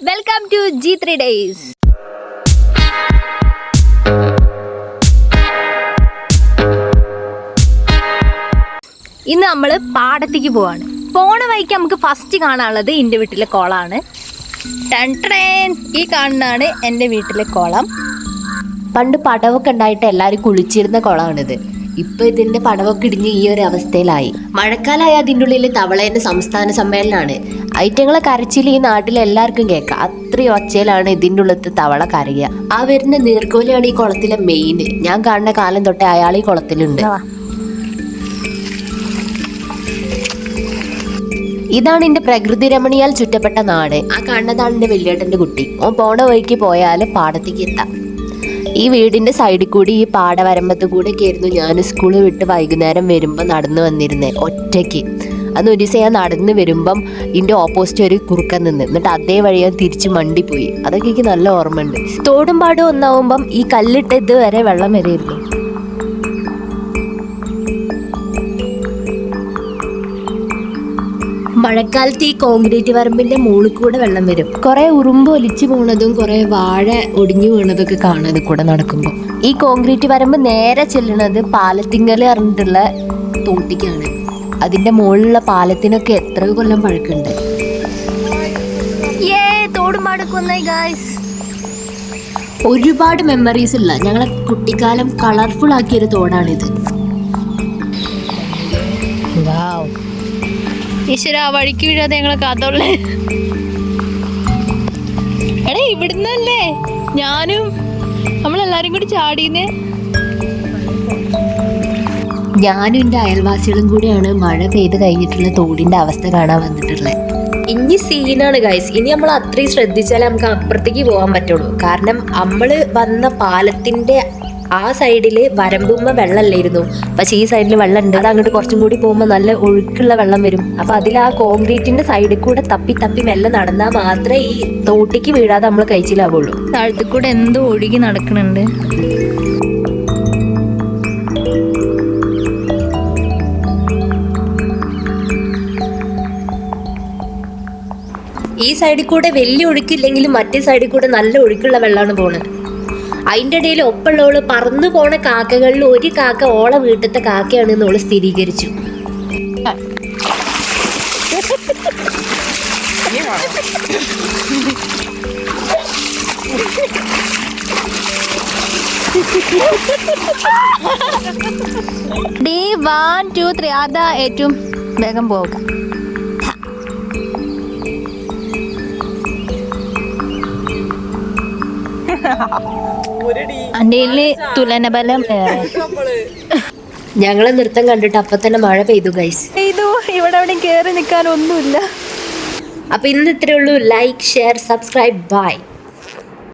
Welcome to G3 days. ഇന്ന് നമ്മൾ പാടത്തേക്ക് പോവാണ്. പോണ വഴിക്ക് നമുക്ക് ഫസ്റ്റ് കാണാനുള്ളത് എൻ്റെ വീട്ടിലെ കുളമാണ്. ഈ കാണുന്നതാണ് എൻ്റെ വീട്ടിലെ കുളം. പണ്ട് പടവൊക്കെ ഉണ്ടായിട്ട് എല്ലാവരും കുളിച്ചിരുന്ന കുളമാണിത്. ഇപ്പൊ ഇതിന്റെ പടവൊക്കെ ഇടിഞ്ഞ് ഈ ഒരു അവസ്ഥയിലായി. മഴക്കാലമായ അതിൻ്റെ ഉള്ളിൽ തവളേന്റെ സംസ്ഥാന സമ്മേളനമാണ്. ഐറ്റങ്ങളെ കരച്ചിൽ ഈ നാട്ടിൽ എല്ലാവർക്കും കേൾക്കാം. അത്രയും ഒച്ചയിലാണ് ഇതിൻ്റെ ഉള്ളത്തെ തവള കരയുക. ആ വരുന്ന നീർക്കോലിയാണ് ഈ കുളത്തിലെ മെയിൻ. ഞാൻ കാണുന്ന കാലം തൊട്ടേ അയാൾ ഈ കുളത്തിലുണ്ട്. ഇതാണ് എന്റെ പ്രകൃതി രമണിയാൽ ചുറ്റപ്പെട്ട നാട്. ആ കാണുന്നതാണ് എന്റെ വലിയേട്ടന്റെ കുട്ടി. ഓൻ പോണ വഴിക്ക് പോയാൽ പാടത്തേക്ക് എത്താം. ഈ വീടിന്റെ സൈഡിൽ കൂടി ഈ പാടവരമ്പത്ത് കൂടെ ഒക്കെ ആയിരുന്നു ഞാൻ സ്കൂൾ വിട്ട് വൈകുന്നേരം വരുമ്പോൾ നടന്നു വന്നിരുന്നേ ഒറ്റയ്ക്ക്. അന്ന് ഒരു ദിവസം ഞാൻ നടന്ന് വരുമ്പം ഇതിന്റെ ഓപ്പോസിറ്റ് ഒരു കുറുക്കൻ നിന്ന്, എന്നിട്ട് അതേ വഴി ഞാൻ തിരിച്ച് മണ്ടിപ്പോയി. അതൊക്കെ എനിക്ക് നല്ല ഓർമ്മയുണ്ട്. തോടും പാടും ഒന്നാവുമ്പം ഈ കല്ലിട്ട് ഇതുവരെ വെള്ളം വരെയായിരുന്നു. മഴക്കാലത്ത് ഈ കോൺക്രീറ്റ് വരമ്പിന്റെ മുകളിൽ കൂടെ വെള്ളം വരും. കുറെ ഉറുമ്പ് ഒലിച്ചു പോണതും കുറെ വാഴ ഒടിഞ്ഞു വീണതൊക്കെ കാണുന്നത് കൂടെ നടക്കുമ്പോൾ. ഈ കോൺക്രീറ്റ് വരമ്പ് നേരെ ചെല്ലുന്നത് പാലത്തിങ്കല് പറഞ്ഞിട്ടുള്ള തോട്ടിക്കാണ്. അതിന്റെ മുകളിലുള്ള പാലത്തിനൊക്കെ എത്രയോ കൊല്ലം പഴക്കുണ്ട്. ഒരുപാട് മെമ്മറീസ് ഉള്ള ഞങ്ങളെ കുട്ടിക്കാലം കളർഫുൾ ആക്കിയൊരു തോടാണിത്. ഈശ്വര, വഴിക്ക് വീഴാതെ ഞങ്ങളെ കാത്തോളേ. എടേ, ഇവിടുന്നല്ലേ ഞാനും നമ്മളെല്ലാരും കൂടി ചാടിയെന്ന്. ഞാനും എൻ്റെ അയൽവാസികളും കൂടിയാണ് മഴ പെയ്ത് കഴിഞ്ഞിട്ടുള്ള തോടിന്റെ അവസ്ഥ കാണാൻ വന്നിട്ടുള്ളത്. ഇനി സീനാണ് ഗൈസ്. ഇനി നമ്മൾ അത്രയും ശ്രദ്ധിച്ചാലേ നമുക്ക് അപ്പുറത്തേക്ക് പോകാൻ പറ്റുള്ളൂ. കാരണം നമ്മള് വന്ന പാലത്തിന്റെ ആ സൈഡില് വരമ്പുമ്പ വെള്ളമല്ലായിരുന്നു. പക്ഷെ ഈ സൈഡിൽ വെള്ളം ഉണ്ട്. അത് അങ്ങോട്ട് കുറച്ചും കൂടി പോകുമ്പോൾ നല്ല ഒഴുക്കുള്ള വെള്ളം വരും. അപ്പൊ അതിൽ ആ കോൺക്രീറ്റിന്റെ സൈഡിൽ കൂടെ തപ്പി തപ്പി മെല്ലെ നടന്നാൽ മാത്രമേ ഈ തോട്ടിക്ക് വീഴാതെ നമ്മൾ കഴിച്ചിലാവുള്ളൂ. താഴത്തിൽ കൂടെ എന്തോ ഒഴുകി നടക്കണുണ്ട്. ഈ സൈഡിൽ കൂടെ വലിയ ഒഴുക്കില്ലെങ്കിലും മറ്റേ സൈഡിൽ കൂടെ നല്ല ഒഴുക്കുള്ള വെള്ളമാണ് പോണത്. അതിൻ്റെ ഇടയിൽ ഒപ്പമുള്ളവള് പറന്നു പോണ കാക്കകളിൽ ഒരു കാക്ക ഓളെ വീട്ടിലത്തെ കാക്കയാണെന്ന് ഓള് സ്ഥിരീകരിച്ചു. D 1 2 3 അതാ ഏറ്റവും വേഗം പോവുക. തുലനബലം. ഞങ്ങളെ നൃത്തം കണ്ടിട്ട് അപ്പൊ തന്നെ മഴ പെയ്തു ഗൈസ്. ഇവിടെ അവിടെ കേറി നിൽക്കാനൊന്നുമില്ല. അപ്പൊ ഇന്ന് ഇത്രേ ഉള്ളൂ. Like, share, subscribe. ബൈ.